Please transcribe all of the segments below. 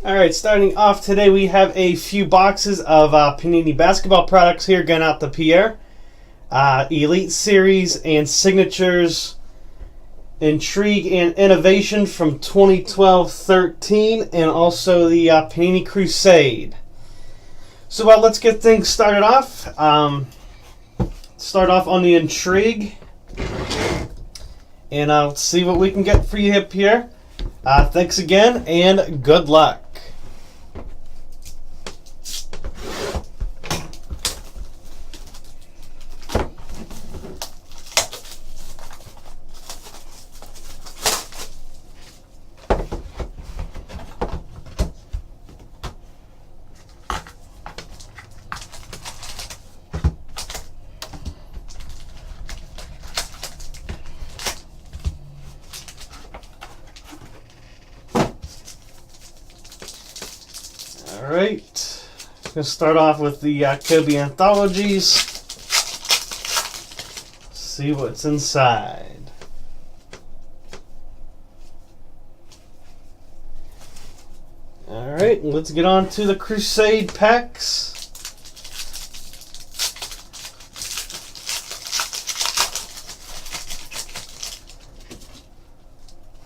Alright, starting off today, we have a few boxes of Panini basketball products here going out to Pierre. Elite Series and Signatures, Intrigue and Innovation from 2012-13, and also the Panini Crusade. So let's get things started off. Start off on the Intrigue, and I'll see what we can get for you here, Pierre. Thanks again, and good luck. Alright, I'm going to start off with the Kobe Anthologies. See what's inside. Alright, let's get on to the Crusade packs.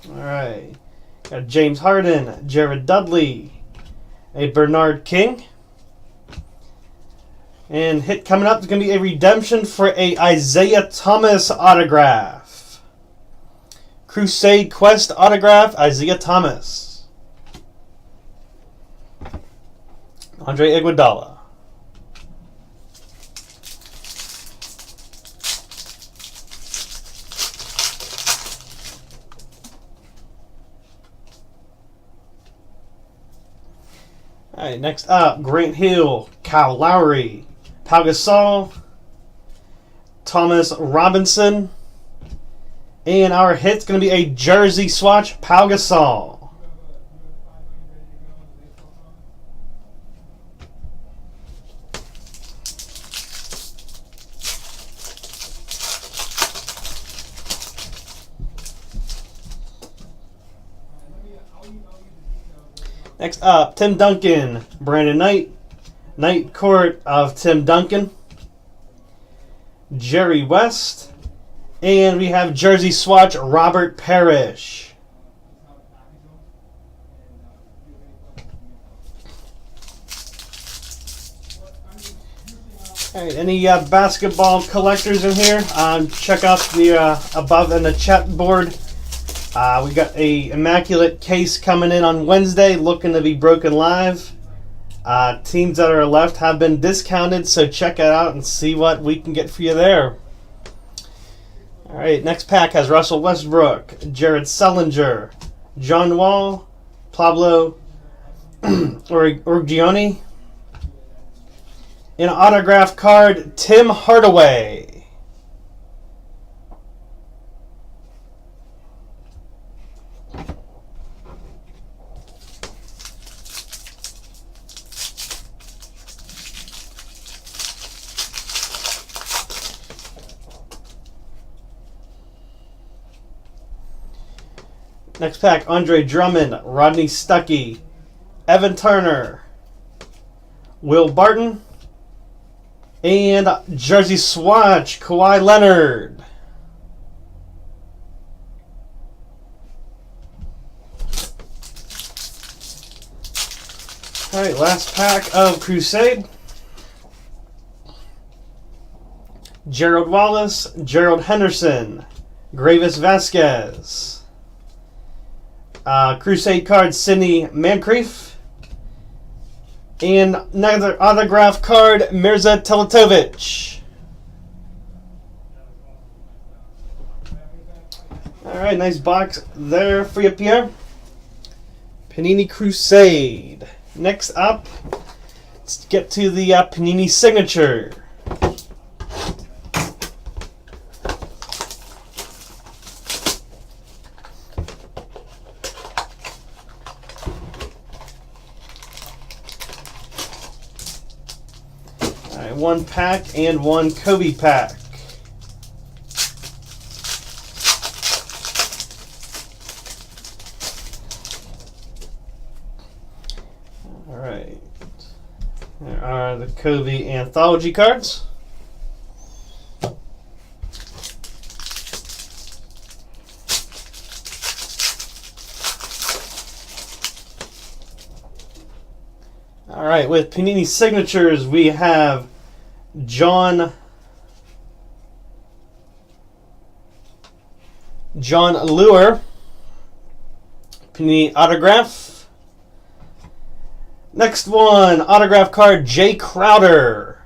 Alright, got James Harden, Jared Dudley, a Bernard King, and hit coming up is going to be a redemption for a Isaiah Thomas autograph. Crusade Quest autograph, Isaiah Thomas. Andre Iguodala. Alright, next up, Grant Hill, Kyle Lowry, Pau Gasol, Thomas Robinson, and our hit's going to be a jersey swatch, Pau Gasol. Next up, Tim Duncan, Brandon Knight, Night Court of Tim Duncan, Jerry West, and we have jersey swatch, Robert Parrish. All right, any basketball collectors in here? Check out the above in the chat board. We got a immaculate case coming in on Wednesday, looking to be broken live. Teams that are left have been discounted, so check it out and see what we can get for you there. All right, next pack has Russell Westbrook, Jared Sullinger, John Wall, Pablo Orgioni, and an autograph card, Tim Hardaway. Next pack, Andre Drummond, Rodney Stuckey, Evan Turner, Will Barton, and jersey swatch, Kawhi Leonard. All right, last pack of Crusade. Gerald Wallace, Gerald Henderson, Gravis Vasquez. Crusade card, Sidney Moncrief. And another autograph card, Mirza Teletovic. Alright, nice box there for you, Pierre. Panini Crusade. Next up, let's get to the Panini Signature. One pack and one Kobe pack. Alright. There are the Kobe anthology cards. Alright, with Panini signatures, we have John Lure, Panini autograph. Next one, autograph card, Jay Crowder.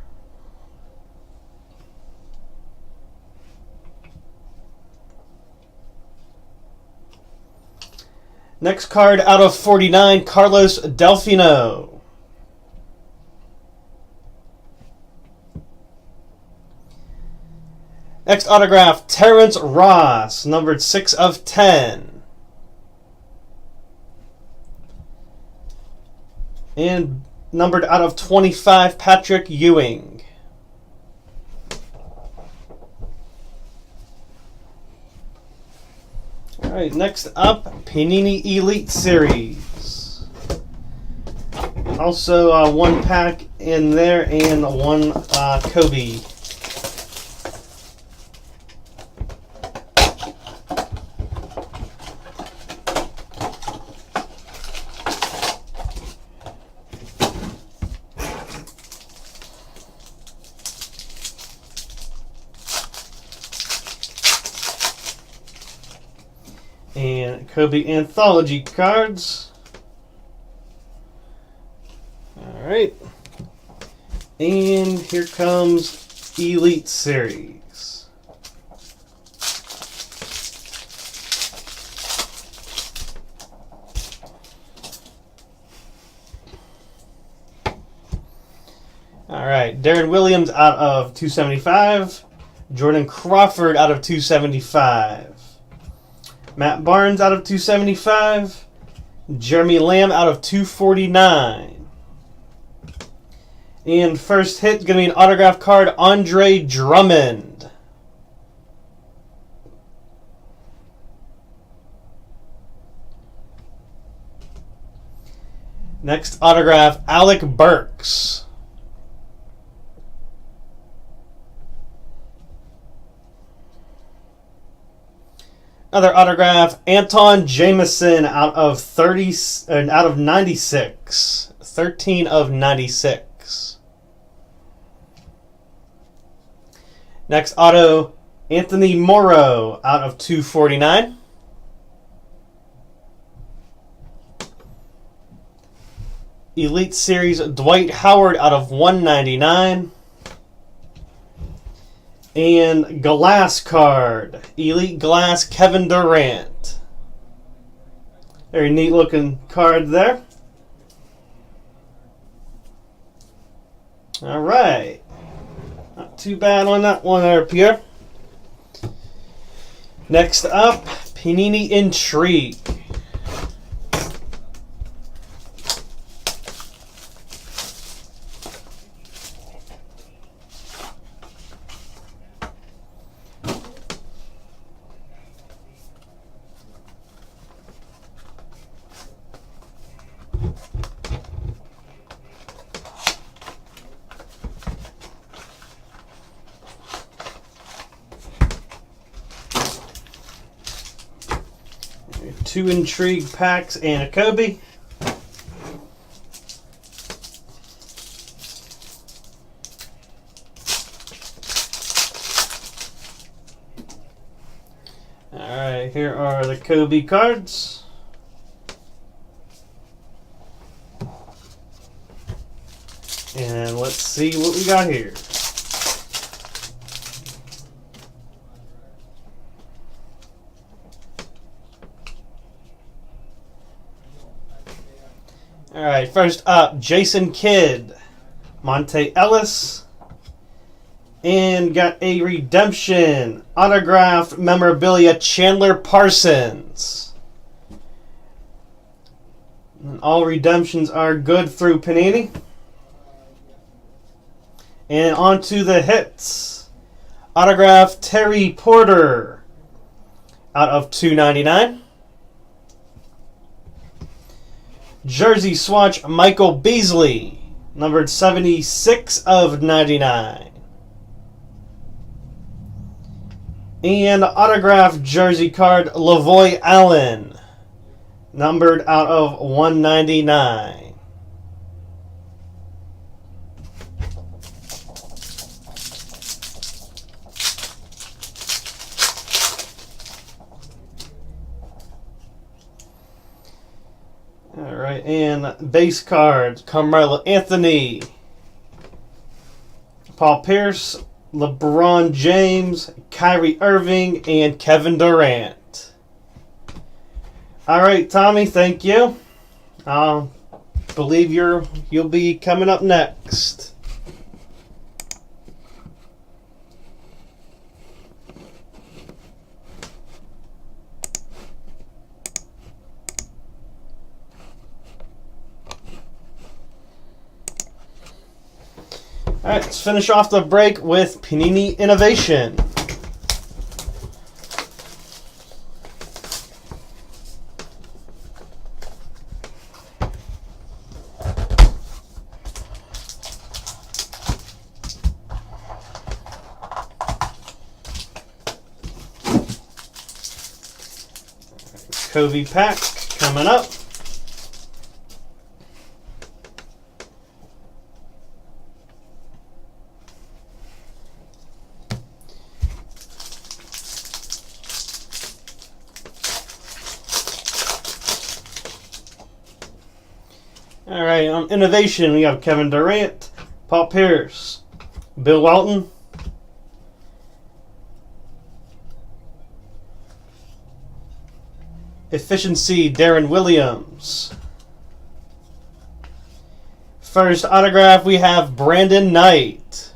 Next card out of 49, Carlos Delfino. Next autograph, Terrence Ross, numbered 6 of 10. And numbered out of 25, Patrick Ewing. Alright, next up, Panini Elite Series. Also one pack in there and one Kobe. And Kobe anthology cards. Alright. And here comes Elite Series. Alright. Darren Williams out of 275. Jordan Crawford out of 275. Matt Barnes out of 275. Jeremy Lamb out of 249. And first hit is going to be an autograph card, Andre Drummond. Next autograph, Alec Burks. Another autograph, Anton Jameson out of 96. 13 of 96. Next auto, Anthony Morrow out of 249. Elite Series, Dwight Howard out of 199. And Glass card, Elite Glass, Kevin Durant. Very neat looking card there. All right. Not too bad on that one there, Pierre. Next up, Panini Intrigue. Two Intrigue packs and a Kobe. Alright, here are the Kobe cards. And let's see what we got here. Alright, first up, Jason Kidd, Monte Ellis, and got a redemption, autographed memorabilia, Chandler Parsons. And all redemptions are good through Panini. And on to the hits. Autographed Terry Porter out of 299. Jersey swatch Michael Beasley, numbered 76 of 99. And autographed jersey card Lavoy Allen, numbered out of 199. Alright, and base cards, Carmelo Anthony, Paul Pierce, LeBron James, Kyrie Irving, and Kevin Durant. Alright, Tommy, thank you. I believe you'll be coming up next. Alright, let's finish off the break with Panini Innovation. Kobe pack coming up. Alright, on Innovation, we have Kevin Durant, Paul Pierce, Bill Walton, Efficiency, Darren Williams. First autograph, we have Brandon Knight.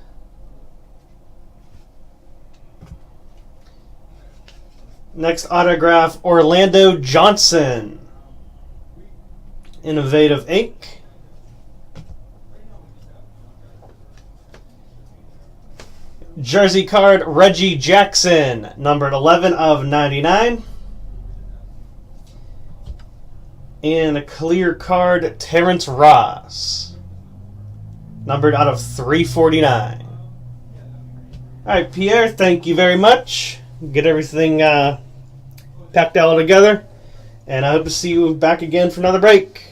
Next autograph, Orlando Johnson. Innovative Ink. Jersey card, Reggie Jackson, numbered 11 of 99. And a clear card, Terrence Ross, numbered out of 349. Alright, Pierre, thank you very much. Get everything packed all together. And I hope to see you back again for another break.